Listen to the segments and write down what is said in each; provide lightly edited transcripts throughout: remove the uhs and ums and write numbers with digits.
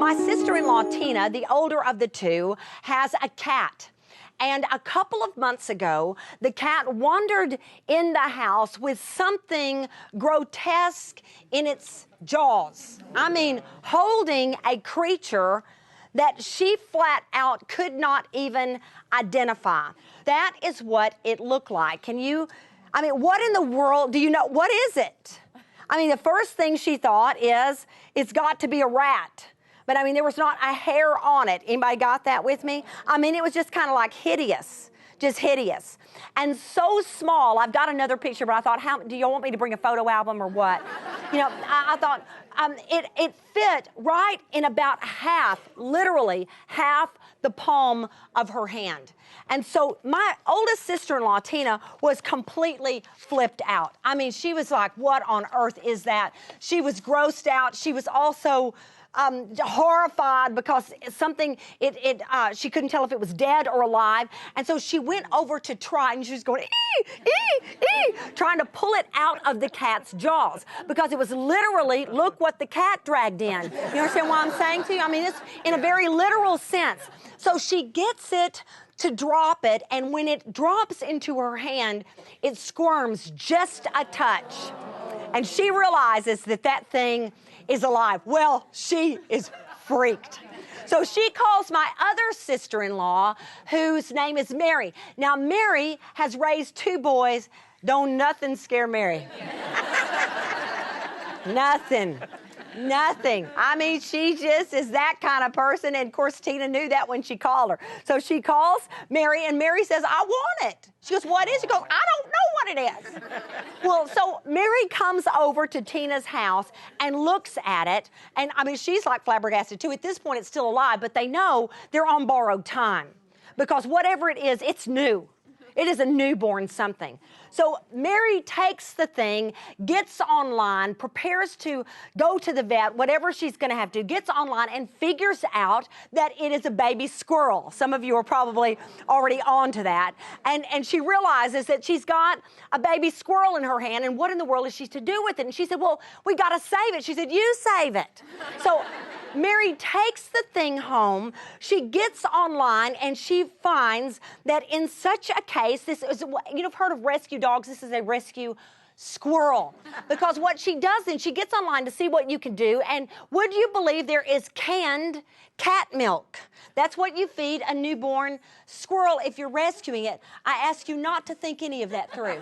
My sister-in-law, Tina, the older of the two, has a cat. And a couple of months ago, the cat wandered in the house with something grotesque in its jaws. I mean, holding a creature that she flat out could not even identify. That is what it looked like. What in the world do you know? What is it? I mean, the first thing she thought is, it's got to be a rat. But I mean, there was not a hair on it. Anybody got that with me? I mean, it was just kind of like hideous, just hideous. And so small. I've got another picture, but I thought, do you want me to bring a photo album or what? You know, I thought it fit right in about literally half the palm of her hand. And so my oldest sister-in-law, Tina, was completely flipped out. I mean, she was like, what on earth is that? She was grossed out. She was also horrified because she couldn't tell if it was dead or alive. And so she went over to try, and she was going, trying to pull it out of the cat's jaws because it was literally, look what the cat dragged in. You understand what I'm saying to you? I mean, it's in a very literal sense. So she gets it to drop it, and when it drops into her hand, it squirms just a touch. And she realizes that thing is alive. Well, she is freaked. So she calls my other sister-in-law, whose name is Mary. Now, Mary has raised 2 boys. Don't nothing scare Mary. Nothing. I mean, she just is that kind of person. And of course, Tina knew that when she called her. So she calls Mary, and Mary says, I want it. She goes, what is it? She goes, I don't know what it is. Well, so Mary comes over to Tina's house and looks at it. And I mean, she's like flabbergasted too. At this point, it's still alive, but they know they're on borrowed time because whatever it is, it's new. It is a newborn something. So Mary takes the thing, gets online, prepares to go to the vet, whatever she's going to have to, gets online and figures out that it is a baby squirrel. Some of you are probably already on to that. And she realizes that she's got a baby squirrel in her hand, and what in the world is she to do with it? And she said, well, we got to save it. She said, you save it. So Mary takes the thing home, she gets online, and she finds that in such a case, you've heard of rescue dogs, this is a rescue squirrel. Because what she does then, she gets online to see what you can do, and would you believe there is canned cat milk? That's what you feed a newborn squirrel if you're rescuing it. I ask you not to think any of that through.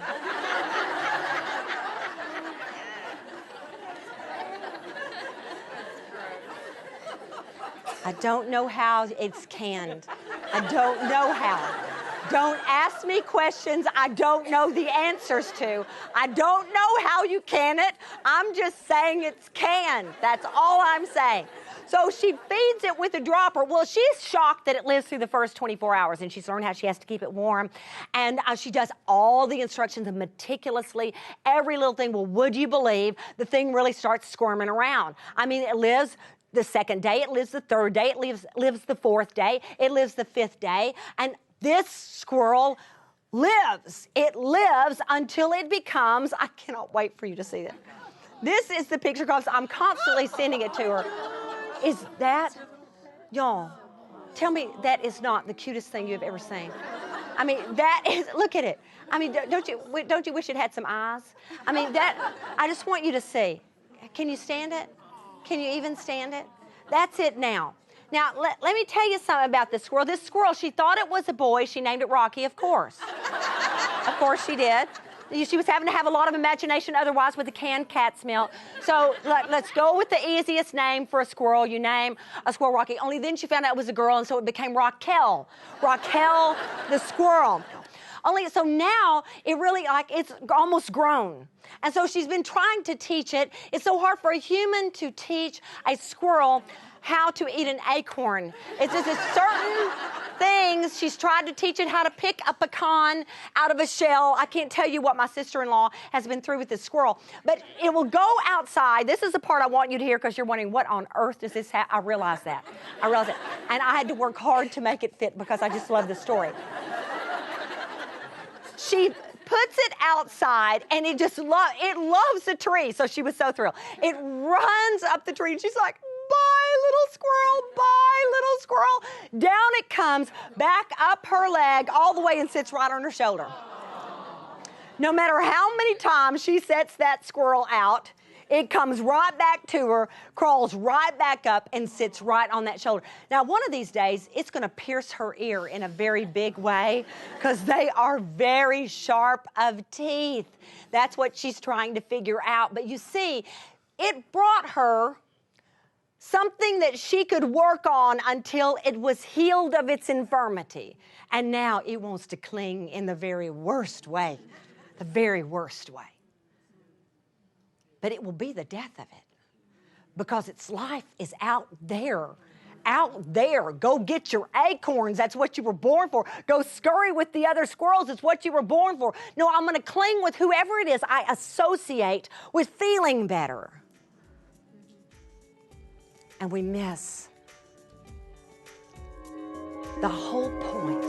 I don't know how it's canned. I don't know how. Don't ask me questions I don't know the answers to. I don't know how you can it. I'm just saying it's canned. That's all I'm saying. So she feeds it with a dropper. Well, she's shocked that it lives through the first 24 hours, and she's learned how she has to keep it warm. And she does all the instructions meticulously, every little thing. Well, would you believe the thing really starts squirming around? I mean, it lives the 2nd day, it lives the 3rd day, it lives the 4th day, it lives the 5th day, and this squirrel lives. It lives until it becomes, I cannot wait for you to see it. This is the picture because I'm constantly sending it to her. Is that, y'all, tell me that is not the cutest thing you've ever seen. I mean, that is, look at it. I mean, don't you wish it had some eyes? I mean, I just want you to see. Can you stand it? Can you even stand it? That's it now. Now, let me tell you something about this squirrel. This squirrel, she thought it was a boy. She named it Rocky, of course. Of course she did. She was having to have a lot of imagination otherwise with the canned cat's milk. So let's go with the easiest name for a squirrel. You name a squirrel Rocky. Only then she found out it was a girl, and so it became Racquel. Racquel the Squirrel. Only so now it really it's almost grown. And so she's been trying to teach it. It's so hard for a human to teach a squirrel how to eat an acorn. It's just certain things. She's tried to teach it how to pick a pecan out of a shell. I can't tell you what my sister-in-law has been through with this squirrel. But it will go outside. This is the part I want you to hear because you're wondering, what on earth does this have? I realize that. And I had to work hard to make it fit because I just love the story. She puts it outside, and it loves the tree. So she was so thrilled. It runs up the tree, and she's like, bye, little squirrel, bye, little squirrel. Down it comes, back up her leg all the way and sits right on her shoulder. No matter how many times she sets that squirrel out, it comes right back to her, crawls right back up, and sits right on that shoulder. Now, one of these days, it's going to pierce her ear in a very big way because they are very sharp of teeth. That's what she's trying to figure out. But you see, it brought her something that she could work on until it was healed of its infirmity. And now it wants to cling in the very worst way, the very worst way. But it will be the death of it because its life is out there. Out there. Go get your acorns. That's what you were born for. Go scurry with the other squirrels. It's what you were born for. No, I'm going to cling with whoever it is I associate with feeling better. And we miss the whole point